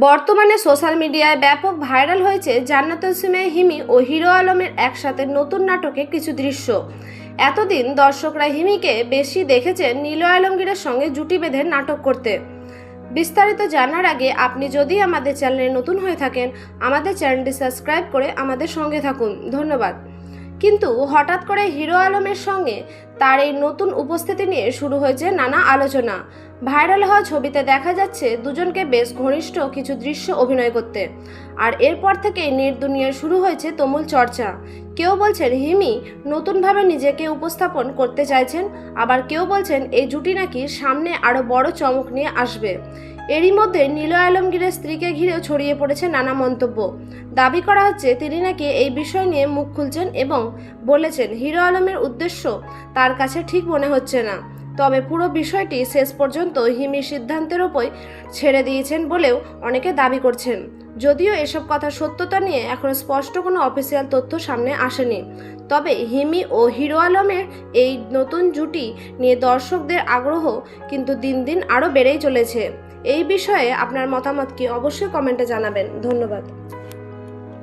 বর্তমানে সোশ্যাল মিডিয়ায় ব্যাপক ভাইরাল হয়েছে জান্নাতুল সুমাইয়া হিমি ও হিরো আলমের একসাথে নতুন নাটকে কিছু দৃশ্য। এতদিন দর্শকরা হিমিকে বেশি দেখেছেন নীল আলমগীরের সঙ্গে জুটি বেঁধে নাটক করতে। বিস্তারিত জানার আগে আপনি যদি আমাদের চ্যানেলে নতুন হয়ে থাকেন, আমাদের চ্যানেলটি সাবস্ক্রাইব করে আমাদের সঙ্গে থাকুন। ধন্যবাদ। কিন্তু হঠাৎ করে হিরো আলমের সঙ্গে তার এই নতুন উপস্থিতি নিয়ে শুরু হয়েছে নানা আলোচনা। ভাইরাল হওয়া ছবিতে দেখা যাচ্ছে দুজনকে বেশ ঘনিষ্ঠ কিছু দৃশ্য অভিনয় করতে, আর এরপর থেকেই নেট দুনিয়ায় শুরু হয়েছে তুমুল চর্চা। কেউ বলছেন হিমি নতুনভাবে নিজেকে উপস্থাপন করতে চাইছেন, আবার কেউ বলছেন এই জুটি নাকি সামনে আরও বড় চমক নিয়ে আসবে। এরই মধ্যে নীল আলমগীরের স্ত্রীকে ঘিরেও ছড়িয়ে পড়েছে নানা মন্তব্য। দাবি করা হচ্ছে তিনি নাকি এই বিষয় নিয়ে মুখ খুলছেন এবং বলেছেন হিরো আলমের উদ্দেশ্য তার কাছে ঠিক মনে হচ্ছে না। তবে পুরো বিষয়টি শেষ পর্যন্ত হিমির সিদ্ধান্তের ওপরই ছেড়ে দিয়েছেন বলেও অনেকে দাবি করছেন। যদিও এসব কথার সত্যতা নিয়ে এখনও স্পষ্ট কোনো অফিসিয়াল তথ্য সামনে আসেনি, তবে হিমি ও হিরো আলমের এই নতুন জুটি নিয়ে দর্শকদের আগ্রহ কিন্তু দিন দিন আরও বেড়েই চলেছে। এই বিষয়ে আপনার মতামত কি অবশ্যই কমেন্টে জানাবেন। ধন্যবাদ।